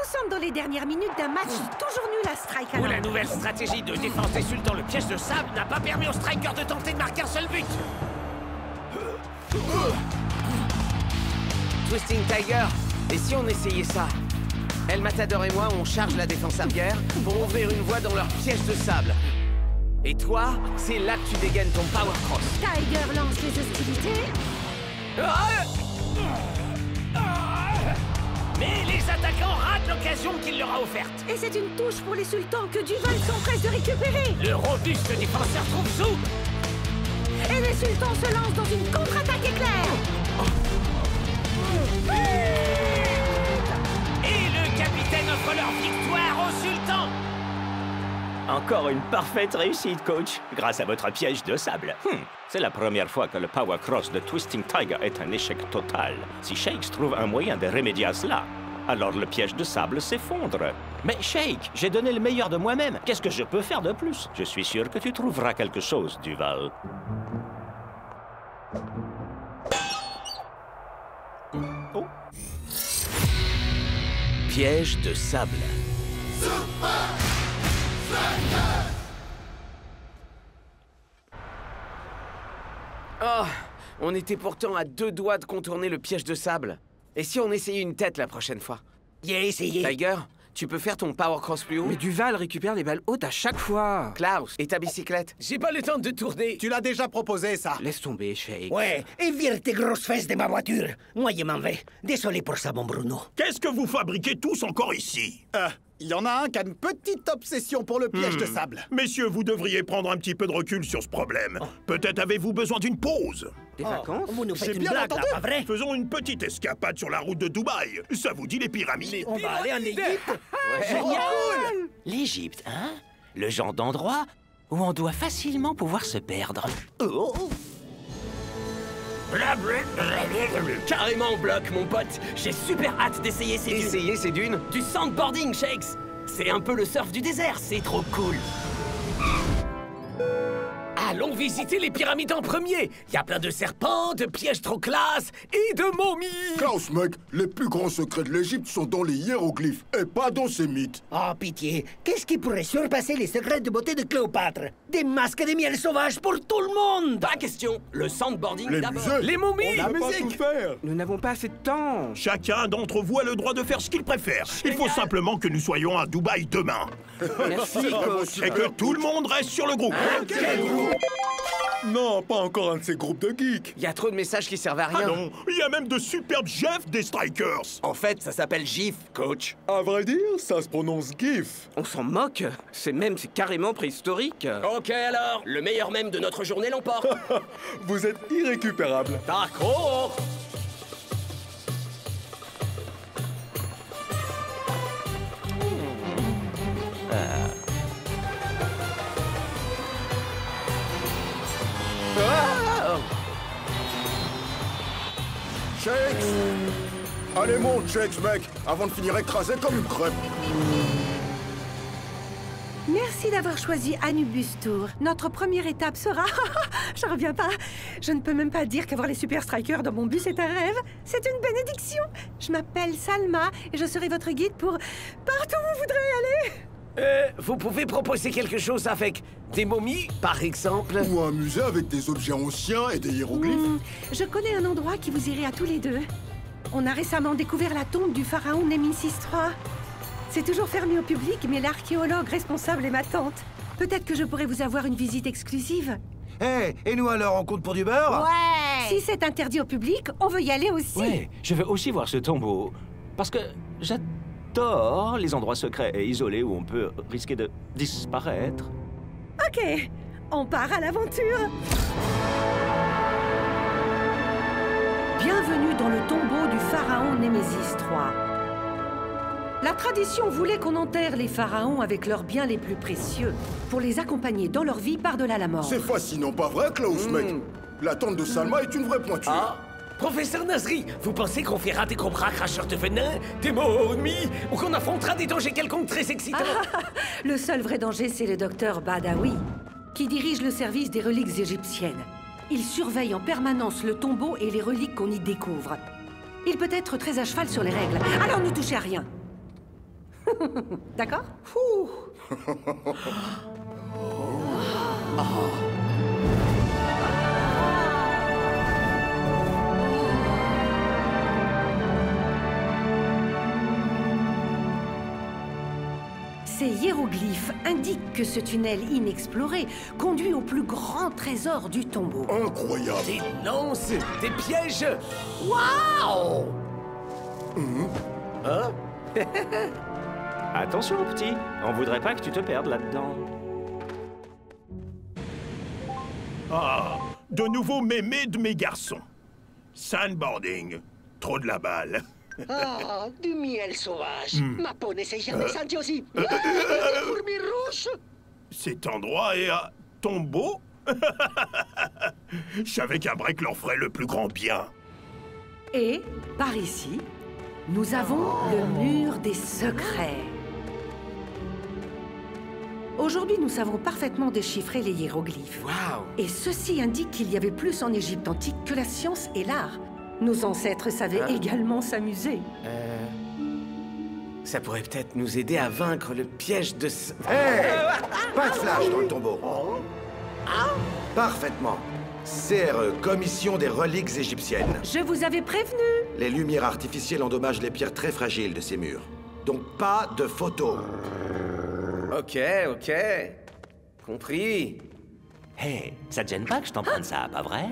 Nous sommes dans les dernières minutes d'un match toujours nul à Strike. Où la nouvelle stratégie de défense des sultans, le piège de sable, n'a pas permis aux strikers de tenter de marquer un seul but. Twisting Tiger, et si on essayait ça? El Matador et moi, on charge la défense arrière pour ouvrir une voie dans leur piège de sable. Et toi, c'est là que tu dégaines ton Power Cross. Tiger lance les hostilités. Mais les attaquants ratent l'occasion qu'il leur a offerte. Et c'est une touche pour les sultans que Duval s'empresse de récupérer. Le robuste défenseur trouve sous. Et les sultans se lancent dans une contre-attaque éclair. Et le capitaine offre leur victoire aux sultans. Encore une parfaite réussite, coach, grâce à votre piège de sable. C'est la première fois que le Power Cross de Twisting Tiger est un échec total. Si Shakes trouve un moyen de remédier à cela, alors le piège de sable s'effondre. Mais Shake, j'ai donné le meilleur de moi-même. Qu'est-ce que je peux faire de plus? Je suis sûr que tu trouveras quelque chose, Duval. Oh. Piège de sable. Oh, on était pourtant à 2 doigts de contourner le piège de sable. Et si on essayait une tête la prochaine fois? Essayé. Tiger, tu peux faire ton Power Cross plus haut? Mais Duval récupère les balles hautes à chaque fois. Klaus, et ta bicyclette? J'ai pas le temps de tourner. Tu l'as déjà proposé, ça. Laisse tomber, Shake. Ouais, et vire tes grosses fesses de ma voiture. Moi, je m'en vais. Désolé pour ça, mon Bruno. Qu'est-ce que vous fabriquez tous encore ici? Il y en a un qui a une petite obsession pour le piège de sable. Messieurs, vous devriez prendre un petit peu de recul sur ce problème. Peut-être avez-vous besoin d'une pause. Des vacances? Vous nous faites J'ai une bien blague, là, entendu. pas vrai? Faisons une petite escapade sur la route de Dubaï. Ça vous dit les pyramides? On va aller en Égypte. Génial! L'Égypte, hein? Le genre d'endroit où on doit facilement pouvoir se perdre. Oh. Carrément en bloc, mon pote. J'ai super hâte d'essayer ces dunes. Essayer ces dunes? Du sandboarding, Shakes. C'est un peu le surf du désert, c'est trop cool. Allons visiter les pyramides en premier. Il y a plein de serpents, de pièges trop classe et de momies. Klaus, mec, les plus grands secrets de l'Égypte sont dans les hiéroglyphes et pas dans ces mythes. Oh, pitié. Qu'est-ce qui pourrait surpasser les secrets de beauté de Cléopâtre? Des masques de miel sauvage pour tout le monde. Pas question. Le sandboarding Les d'abord. musées. Les momies. On peut pas tout faire. Nous n'avons pas assez de temps. Chacun d'entre vous a le droit de faire ce qu'il préfère. Il faut simplement que nous soyons à Dubaï demain. Merci, coach. Et que tout le monde reste sur le groupe. Non, pas encore un de ces groupes de geeks. Il y a trop de messages qui servent à rien. Ah non, il y a même de superbes chefs des Strikers. En fait, ça s'appelle GIF, coach. À vrai dire, ça se prononce GIF. On s'en moque. C'est carrément préhistorique. Ok alors, le meilleur mème de notre journée l'emporte. Vous êtes irrécupérable. D'accord. Shakes. Allez, monte, Shakes, mec, avant de finir écrasé comme une crêpe. Merci d'avoir choisi Anubis Tour. Notre première étape sera... J'en reviens pas. Je ne peux même pas dire qu'avoir les Super Strikers dans mon bus est un rêve. C'est une bénédiction. Je m'appelle Salma et je serai votre guide pour partout où vous voudrez aller. Vous pouvez proposer quelque chose avec des momies, par exemple? Ou un musée avec des objets anciens et des hiéroglyphes. Je connais un endroit qui vous irait à tous les deux. On a récemment découvert la tombe du pharaon Némésis III. C'est toujours fermé au public, mais l'archéologue responsable est ma tante. Peut-être que je pourrais vous avoir une visite exclusive. Et nous alors, on compte pour du beurre? Ouais. Si c'est interdit au public, on veut y aller aussi. Ouais, je veux aussi voir ce tombeau. Parce que j'adore les endroits secrets et isolés où on peut risquer de disparaître. Ok, on part à l'aventure. Bienvenue dans le tombeau du pharaon Némésis III. La tradition voulait qu'on enterre les pharaons avec leurs biens les plus précieux, pour les accompagner dans leur vie par-delà la mort. C'est fascinant, pas vrai, Klaus, mec? La tante de Salma est une vraie pointure. Ah, professeur Nasri, vous pensez qu'on verra des cobras cracheurs de venin, des momies, ou qu'on affrontera des dangers quelconques très excitants? Le seul vrai danger, c'est le docteur Badawi, qui dirige le service des reliques égyptiennes. Il surveille en permanence le tombeau et les reliques qu'on y découvre. Il peut être très à cheval sur les règles, alors ne touchez à rien. D'accord? Ces hiéroglyphes indiquent que ce tunnel inexploré conduit au plus grand trésor du tombeau. Incroyable. Des lances, des pièges. Waouh! Hein? Attention, petit. On voudrait pas que tu te perdes là-dedans. Ah, de nouveau mémé de mes garçons. Sandboarding. Trop de la balle. Ah, du miel sauvage. Ma peau ne s'est jamais sentie aussi... Des fourmis rouges. Cet endroit est à tombeau. Je savais qu'un break leur ferait le plus grand bien. Et, par ici, nous avons le mur des secrets. Aujourd'hui, nous savons parfaitement déchiffrer les hiéroglyphes. Waouh! Et ceci indique qu'il y avait plus en Égypte antique que la science et l'art. Nos ancêtres savaient également s'amuser. Ça pourrait peut-être nous aider à vaincre le piège de... Pas de flash dans le tombeau. Parfaitement. CRE, Commission des reliques égyptiennes. Je vous avais prévenu. Les lumières artificielles endommagent les pierres très fragiles de ces murs. Donc pas de photos. Ok. Compris. Hé, ça te gêne pas que je t'en prenne ça, pas vrai?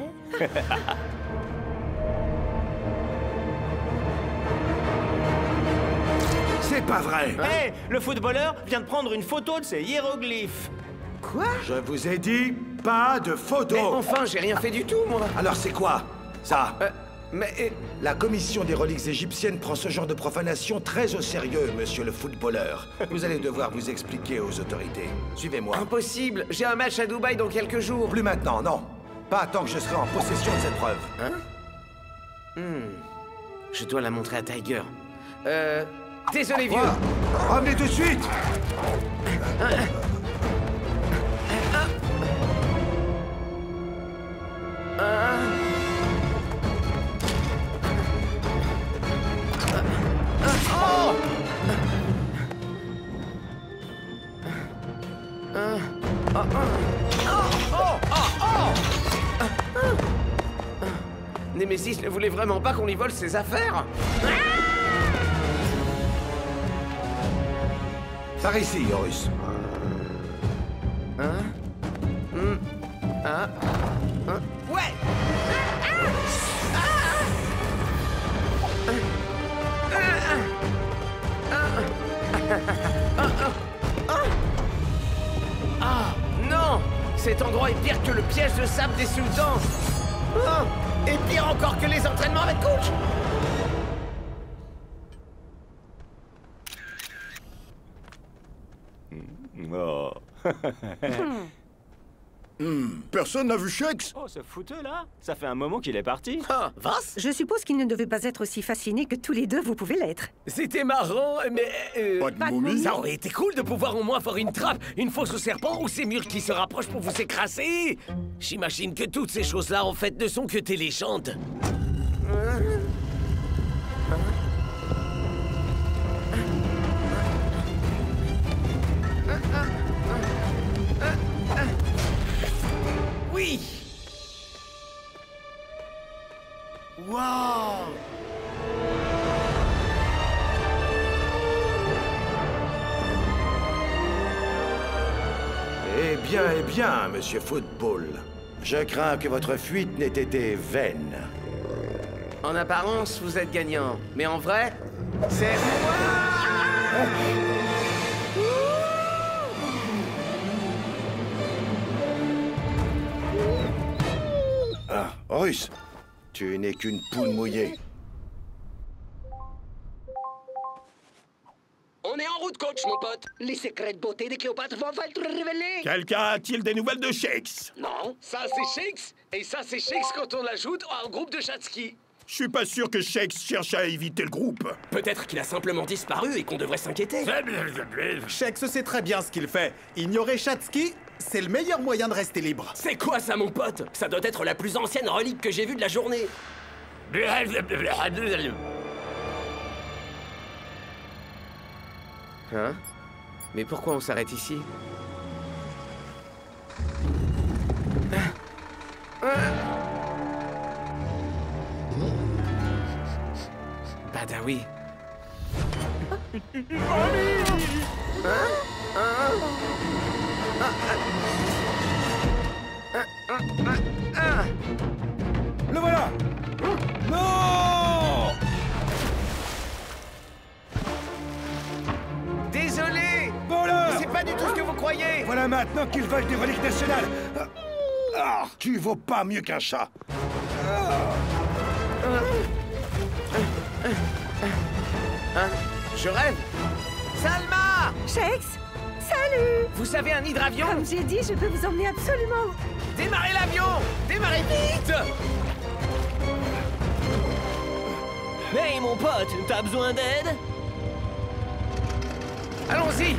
C'est pas vrai. Hé, le footballeur vient de prendre une photo de ces hiéroglyphes. Quoi? Je vous ai dit, pas de photos. Mais enfin, j'ai rien fait du tout, moi. Alors c'est quoi, ça? Mais... La commission des reliques égyptiennes prend ce genre de profanation très au sérieux, monsieur le footballeur. Vous allez devoir vous expliquer aux autorités. Suivez-moi. Impossible. J'ai un match à Dubaï dans quelques jours. Plus maintenant, non. Pas tant que je serai en possession de cette preuve. Je dois la montrer à Tiger. Désolé, vieux. Revenez tout de suite. Némésis ne voulait vraiment pas qu'on lui vole ses affaires. Par ici, Horus. Ouais. Ah, non! Cet endroit est pire que le piège de sable des sultans. Et pire encore que les entraînements avec coach. Oh. Personne n'a vu Shex? Oh, ce fouteux là? Ça fait un moment qu'il est parti. Ah, Vas? Je suppose qu'il ne devait pas être aussi fasciné que tous les deux vous pouvez l'être. C'était marrant, mais... Pas de momie? Ça aurait été cool de pouvoir au moins faire une trappe, une fosse au serpent ou ces murs qui se rapprochent pour vous écraser. J'imagine que toutes ces choses-là, en fait, ne sont que des légendes. Oui! Wow! Eh bien, monsieur Football. Je crains que votre fuite n'ait été vaine. En apparence, vous êtes gagnant. Mais en vrai, c'est... Ah, Horus, tu n'es qu'une poule mouillée. On est en route, coach, mon pote. Les secrets de beauté de Cléopâtre vont enfin être révélés. Quelqu'un a-t-il des nouvelles de Shakes? Non. Ça, c'est Shakes, et ça, c'est Shakes quand on l'ajoute au groupe de Chatsky. Je suis pas sûr que Shakes cherche à éviter le groupe. Peut-être qu'il a simplement disparu et qu'on devrait s'inquiéter. Shex sait très bien ce qu'il fait. Ignorer Chatsky, c'est le meilleur moyen de rester libre. C'est quoi ça, mon pote? Ça doit être la plus ancienne relique que j'ai vue de la journée. Hein? Mais pourquoi on s'arrête ici? Badawi. Le voilà! Non! Désolé! Voleur! C'est pas du tout ce que vous croyez! Voilà maintenant qu'ils veulent des reliques nationales! Ah, tu vaux pas mieux qu'un chat! Je rêve! Salma! Shakes, salut! Vous avez un hydravion? Comme j'ai dit, je peux vous emmener absolument. Démarrez l'avion! Démarrez vite! Hey, mon pote, t'as besoin d'aide? Allons-y!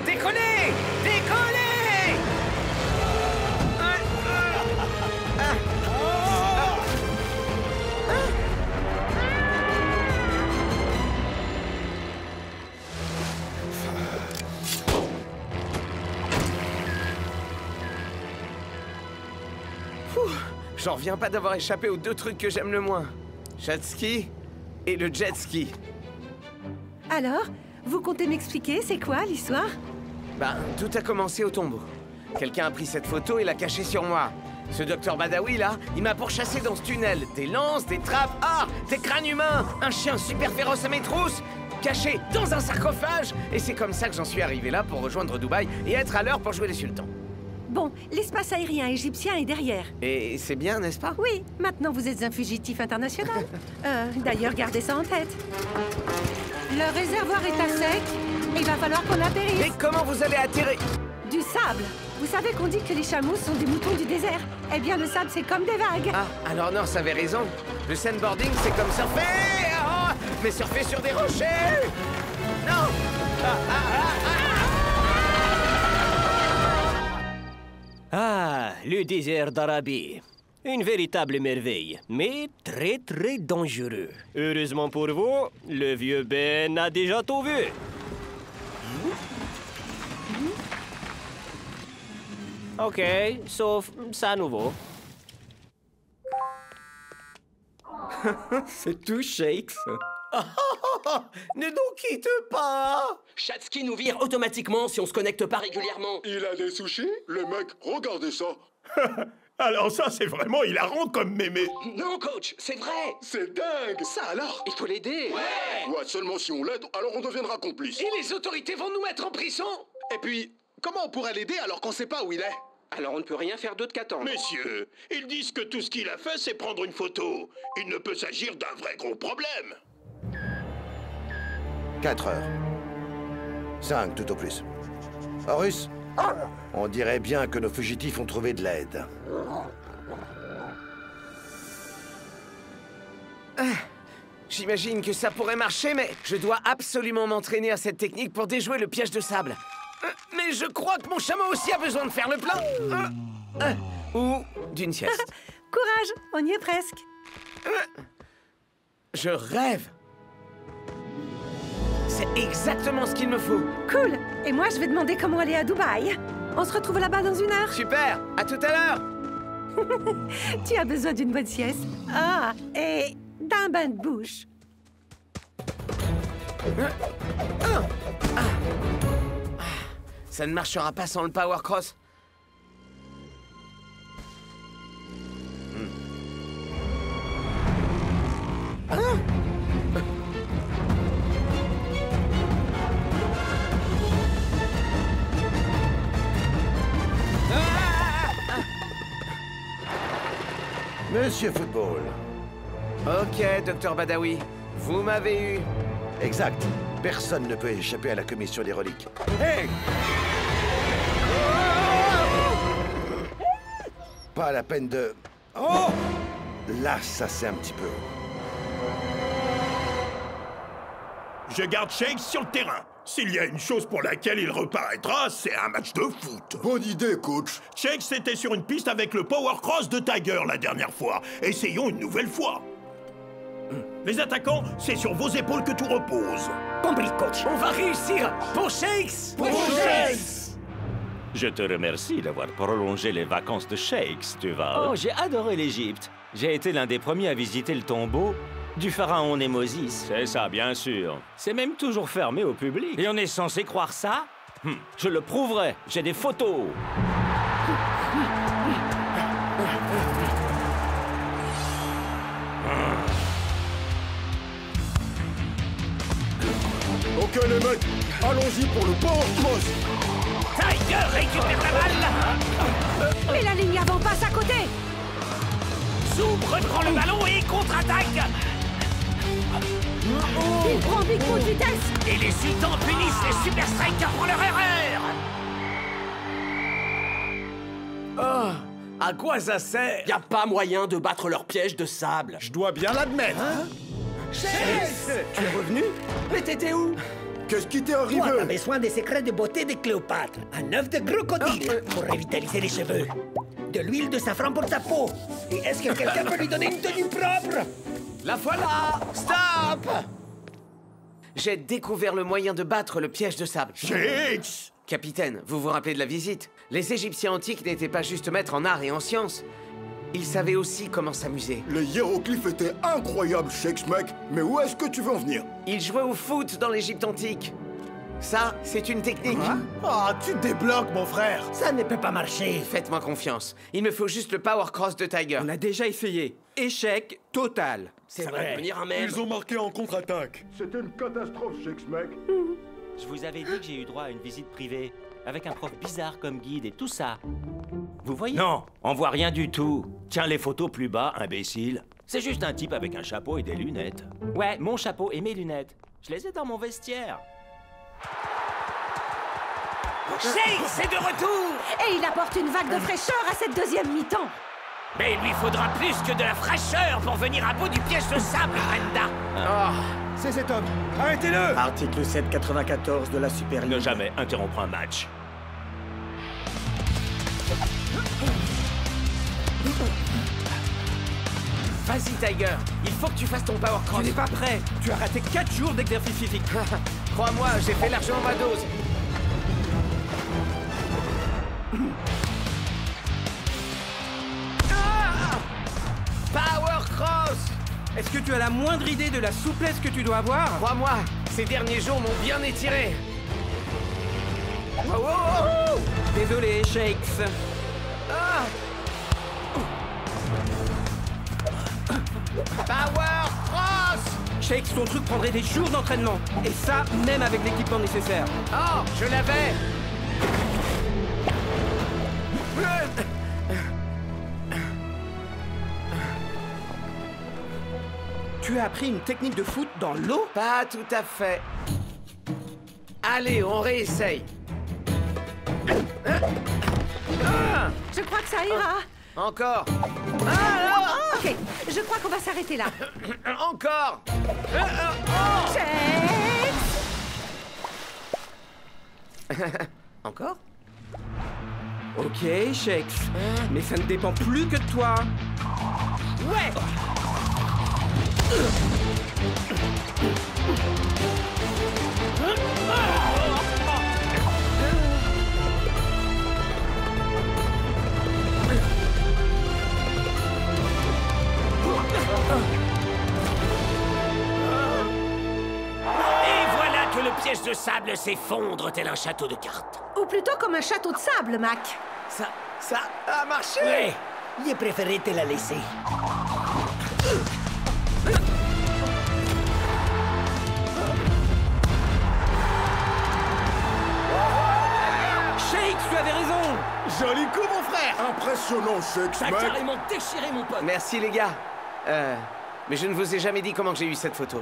Décollez! Décollez! J'en reviens pas d'avoir échappé aux deux trucs que j'aime le moins. Chat-ski et le jet ski. Alors, vous comptez m'expliquer, c'est quoi l'histoire? Ben, tout a commencé au tombeau. Quelqu'un a pris cette photo et l'a cachée sur moi. Ce docteur Badawi, là, il m'a pourchassé dans ce tunnel. Des lances, des trappes, des crânes humains, un chien super féroce à mes trousses, caché dans un sarcophage. Et c'est comme ça que j'en suis arrivé là pour rejoindre Dubaï et être à l'heure pour jouer les sultans. Bon, l'espace aérien égyptien est derrière. Et c'est bien, n'est-ce pas? Oui, maintenant vous êtes un fugitif international. D'ailleurs, gardez ça en tête. Le réservoir est à sec. Il va falloir qu'on atterrisse. Mais comment vous allez atterrir? Du sable. Vous savez qu'on dit que les chameaux sont des moutons du désert. Eh bien, le sable, c'est comme des vagues. Ah, alors North avait raison. Le sandboarding, c'est comme surfer. Oh, mais surfer sur des rochers. Non. Ah, le désert d'Arabie. Une véritable merveille, mais très très dangereux. Heureusement pour vous, le vieux Ben a déjà tout vu. Ok, sauf ça à nouveau. C'est tout, Shakes. Ne nous quitte pas! Chatski nous vire automatiquement si on se connecte pas régulièrement. Il a des sushis? Le mec, regardez ça. Alors ça, c'est vraiment hilarant comme mémé. Non, coach, c'est vrai. C'est dingue. Ça alors, il faut l'aider. Ouais, seulement si on l'aide, alors on deviendra complice. Et les autorités vont nous mettre en prison. Et puis, comment on pourrait l'aider alors qu'on sait pas où il est? Alors on ne peut rien faire d'autre qu'attendre. Messieurs, ils disent que tout ce qu'il a fait, c'est prendre une photo. Il ne peut s'agir d'un vrai gros problème. 4 heures. 5 tout au plus. Horus, on dirait bien que nos fugitifs ont trouvé de l'aide. J'imagine que ça pourrait marcher, mais je dois absolument m'entraîner à cette technique pour déjouer le piège de sable. Mais je crois que mon chameau aussi a besoin de faire le plein. Ou d'une sieste. Courage, on y est presque. Je rêve. C'est exactement ce qu'il me faut. Cool. Et moi, je vais demander comment aller à Dubaï. On se retrouve là-bas dans 1 heure. Super. À tout à l'heure. Tu as besoin d'une bonne sieste. Ah, et d'un bain de bouche. Ça ne marchera pas sans le Power Cross. Monsieur Football. Ok, docteur Badawi. Vous m'avez eu. Exact. Personne ne peut échapper à la commission des reliques. Hey! Pas la peine de... Oh! Là, ça c'est un petit peu... Je garde Shakes sur le terrain. S'il y a une chose pour laquelle il reparaîtra, c'est un match de foot. Bonne idée, coach. Shakes était sur une piste avec le Power Cross de Tiger la dernière fois. Essayons une nouvelle fois. Les attaquants, c'est sur vos épaules que tout repose. Compris, coach. On va réussir. Pour Shakes. Pour Shakes. Je te remercie d'avoir prolongé les vacances de Shakes, Duval. Oh, j'ai adoré l'Égypte. J'ai été l'un des premiers à visiter le tombeau du pharaon Némosis. C'est ça, bien sûr. C'est même toujours fermé au public. Et on est censé croire ça? Je le prouverai. J'ai des photos. Ok, les mecs, allons-y pour le Power Cross. Tiger récupère la balle. Mais la ligne avant passe à côté. Zoom reprend le ballon et contre-attaque. Il prend Big Coup de vitesse. Et les Sultans punissent les Super Strikers pour leur erreur. À quoi ça sert? Y a pas moyen de battre leur piège de sable. Je dois bien l'admettre. Shakes! Tu es revenu? Mais t'étais où? Qu'est-ce qui t'est Toi, arrivé? t'avais soin des secrets de beauté de Cléopâtre. Un œuf de crocodile pour revitaliser les cheveux. De l'huile de safran pour ta peau. Et est-ce que quelqu'un peut lui donner une tenue propre? La voilà! Stop! J'ai découvert le moyen de battre le piège de sable. Shakes! Capitaine, vous vous rappelez de la visite? Les Égyptiens antiques n'étaient pas juste maîtres en art et en sciences. Ils savaient aussi comment s'amuser. Les hiéroglyphes étaient incroyables, Shakes, mec. Mais où est-ce que tu veux en venir? Ils jouaient au foot dans l'Égypte antique. Ça, c'est une technique. Ah, tu te débloques, mon frère. Ça ne peut pas marcher. Faites-moi confiance. Il me faut juste le Power Cross de Tiger. On a déjà essayé. Échec total. Ça va devenir un mème. Ils ont marqué en contre-attaque. C'était une catastrophe, Shakes, mec. Je vous avais dit que j'ai eu droit à une visite privée, avec un prof bizarre comme guide et tout ça. Vous voyez? Non, on voit rien du tout. Tiens les photos plus bas, imbécile. C'est juste un type avec un chapeau et des lunettes. Ouais, mon chapeau et mes lunettes. Je les ai dans mon vestiaire. Shakes est de retour. Et il apporte une vague de fraîcheur à cette deuxième mi-temps. Mais il lui faudra plus que de la fraîcheur pour venir à bout du piège de sable, Brenda. C'est cet homme. Arrêtez-le. Article 794 de la Super League. Ne jamais interrompre un match. Vas-y, Tiger. Il faut que tu fasses ton Power Cross. Tu n'es pas prêt. Tu as raté 4 jours d'exercice physique. Crois-moi, j'ai fait largement ma dose. Power Cross! Est-ce que tu as la moindre idée de la souplesse que tu dois avoir? Crois-moi, ces derniers jours m'ont bien étiré. Oh, oh, oh. Désolé, Shakes. Ah. Power Cross! Shakes, ton truc prendrait des jours d'entraînement. Et ça, même avec l'équipement nécessaire. Oh, je l'avais! Tu as appris une technique de foot dans l'eau? Pas tout à fait. Allez, on réessaye. Je crois que ça ira. Encore. Ok, je crois qu'on va s'arrêter là. Encore. Shakes! Encore? Ok, Shakes. Mais ça ne dépend plus que de toi. Ouais! Et voilà que le piège de sable s'effondre tel un château de cartes. Ou plutôt comme un château de sable, Mac. Ça a marché! Ouais. J'ai préféré te la laisser. Shakes, tu avais raison. Joli coup, mon frère. Impressionnant, Shakes, T'as mec. carrément déchiré mon pote. Merci, les gars. Mais je ne vous ai jamais dit comment j'ai eu cette photo.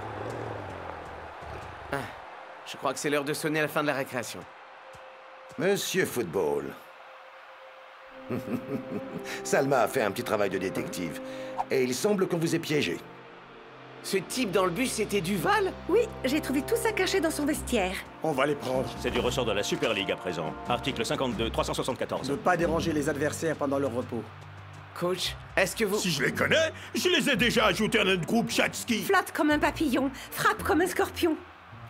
Je crois que c'est l'heure de sonner la fin de la récréation. Monsieur Football. Salma a fait un petit travail de détective. Et il semble qu'on vous ait piégé. Ce type dans le bus, c'était Duval? Oui, j'ai trouvé tout ça caché dans son vestiaire. On va les prendre. C'est du ressort de la Super League à présent. Article 52, 374. Ne pas déranger les adversaires pendant leur repos. Coach, est-ce que vous... Si je les connais, je les ai déjà ajoutés à notre groupe Chatsky. Flotte comme un papillon, frappe comme un scorpion.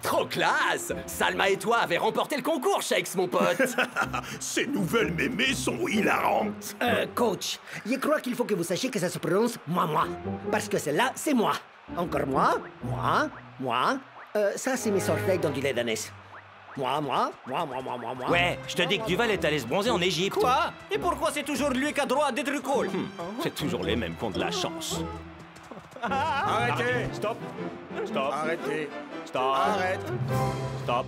Trop classe! Salma et toi avez remporté le concours, Shakes, mon pote! Ces nouvelles mémés sont hilarantes! Coach, je crois qu'il faut que vous sachiez que ça se prononce moi. Parce que celle-là, c'est moi. Encore moi. Ça, c'est mes orteils dans du lait d'ânesse. Moi. Ouais, je te dis que Duval est allé se bronzer en Égypte. Quoi? Et pourquoi c'est toujours lui qui a droit à des trucs cool? C'est toujours les mêmes qui ont de la chance. Arrêtez! Stop! Arrêtez! Stop! Arrête! Stop!